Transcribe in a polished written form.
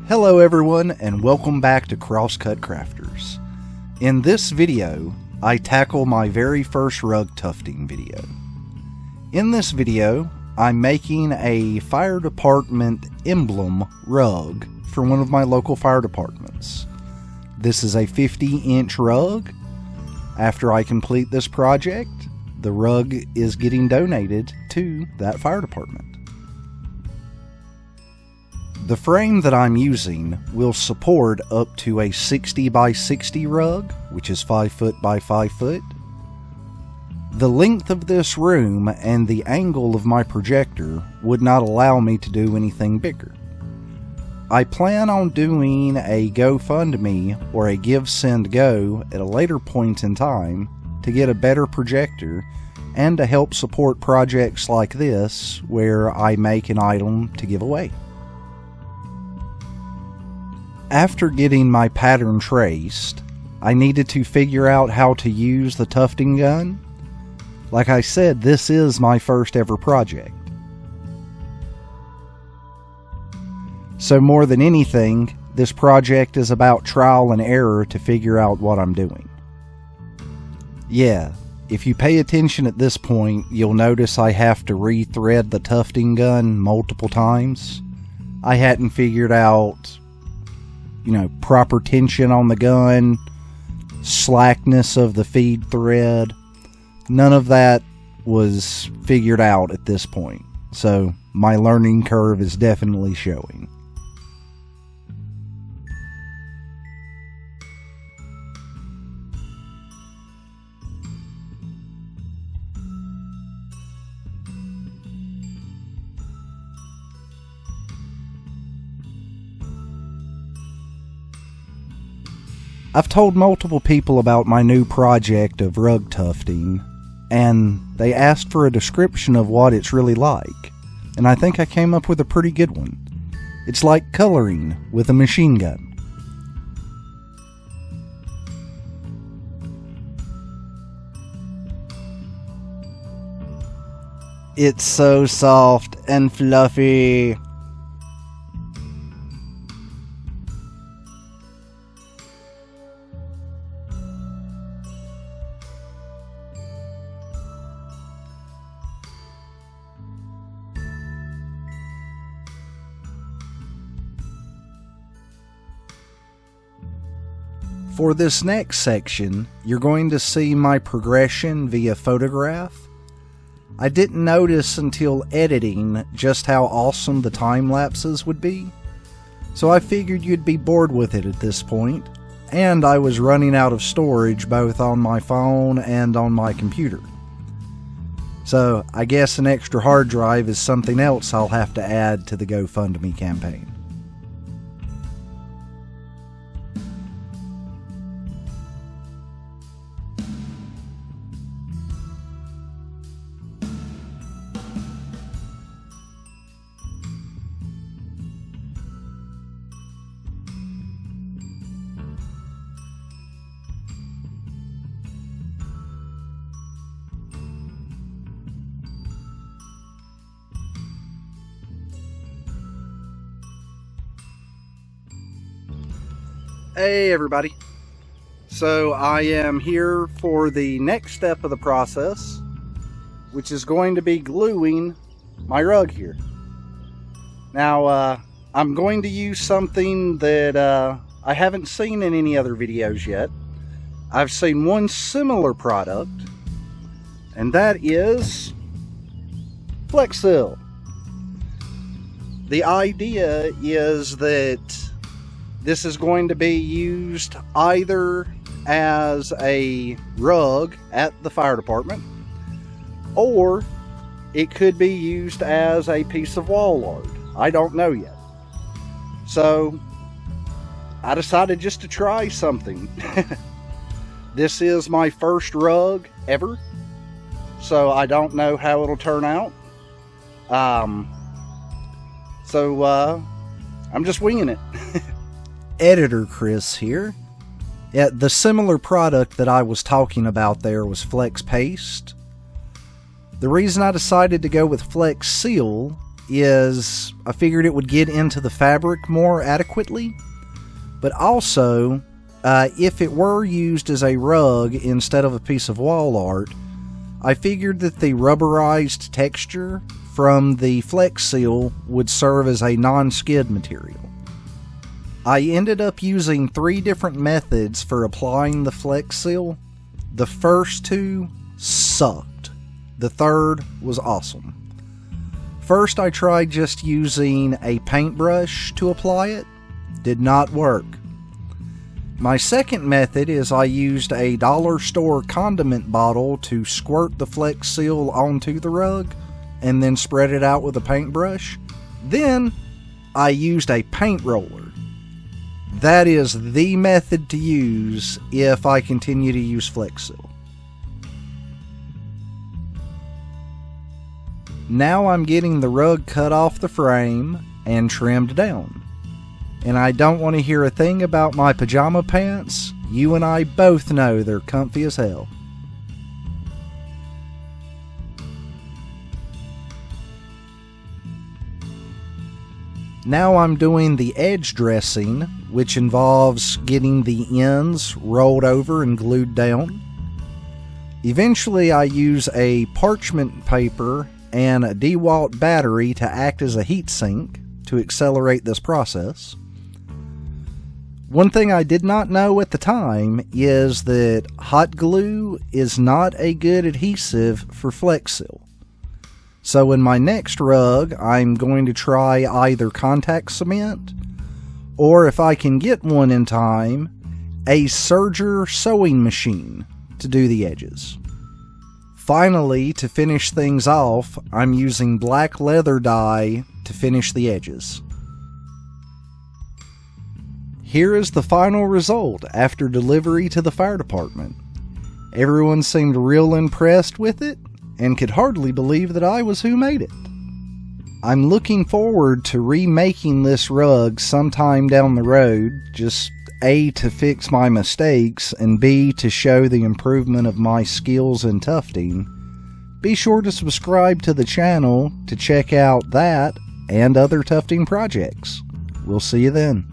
Hello everyone, and welcome back to Crosscut Crafters. In this video, I tackle my very first rug tufting video. In this video, I'm making a fire department emblem rug for one of my local fire departments. This is a 50-inch rug. After I complete this project, the rug is getting donated to that fire department. The frame that I'm using will support up to a 60 by 60 rug, which is 5 foot by 5 foot. The length of this room and the angle of my projector would not allow me to do anything bigger. I plan on doing a GoFundMe or a Give Send Go at a later point in time to get a better projector and to help support projects like this where I make an item to give away. After getting my pattern traced, I needed to figure out how to use the tufting gun. Like I said, this is my first ever project. So more than anything, this project is about trial and error to figure out what I'm doing. Yeah, if you pay attention at this point, you'll notice I have to re-thread the tufting gun multiple times. I hadn't figured out proper tension on the gun, slackness of the feed thread. None of that was figured out at this point, so my learning curve is definitely showing. I've told multiple people about my new project of rug tufting, and they asked for a description of what it's really like, and I think I came up with a pretty good one. It's like coloring with a machine gun. It's so soft and fluffy. For this next section, you're going to see my progression via photograph. I didn't notice until editing just how awesome the time lapses would be, so I figured you'd be bored with it at this point, and I was running out of storage both on my phone and on my computer. So I guess an extra hard drive is something else I'll have to add to the GoFundMe campaign. Hey everybody, so I am here for the next step of the process, which is going to be gluing my rug here. Now I'm going to use something that I haven't seen in any other videos yet. I've seen one similar product, and that is Flex Seal. The idea is that this is going to be used either as a rug at the fire department, or it could be used as a piece of wall art. I don't know yet. So I decided just to try something. This is my first rug ever, so I don't know how it'll turn out. I'm just winging it. Editor Chris here. Yeah, the similar product that I was talking about there was Flex Paste. The reason I decided to go with Flex Seal is I figured it would get into the fabric more adequately, but also if it were used as a rug instead of a piece of wall art, I figured that the rubberized texture from the Flex Seal would serve as a non-skid material. I ended up using 3 different methods for applying the Flex Seal. The first 2 sucked. The third was awesome. First, I tried just using a paintbrush to apply it. Did not work. My second method is I used a dollar store condiment bottle to squirt the Flex Seal onto the rug and then spread it out with a paintbrush. Then I used a paint roller. That is the method to use if I continue to use Flex Seal. Now I'm getting the rug cut off the frame and trimmed down. And I don't want to hear a thing about my pajama pants. You and I both know they're comfy as hell. Now I'm doing the edge dressing, which involves getting the ends rolled over and glued down. Eventually I use a parchment paper and a DeWalt battery to act as a heat sink to accelerate this process. One thing I did not know at the time is that hot glue is not a good adhesive for Flex Seal. So in my next rug, I'm going to try either contact cement, or if I can get one in time, a serger sewing machine to do the edges. Finally, to finish things off, I'm using black leather dye to finish the edges. Here is the final result after delivery to the fire department. Everyone seemed real impressed with it and could hardly believe that I was who made it. I'm looking forward to remaking this rug sometime down the road, just A, to fix my mistakes, and B, to show the improvement of my skills in tufting. Be sure to subscribe to the channel to check out that and other tufting projects. We'll see you then.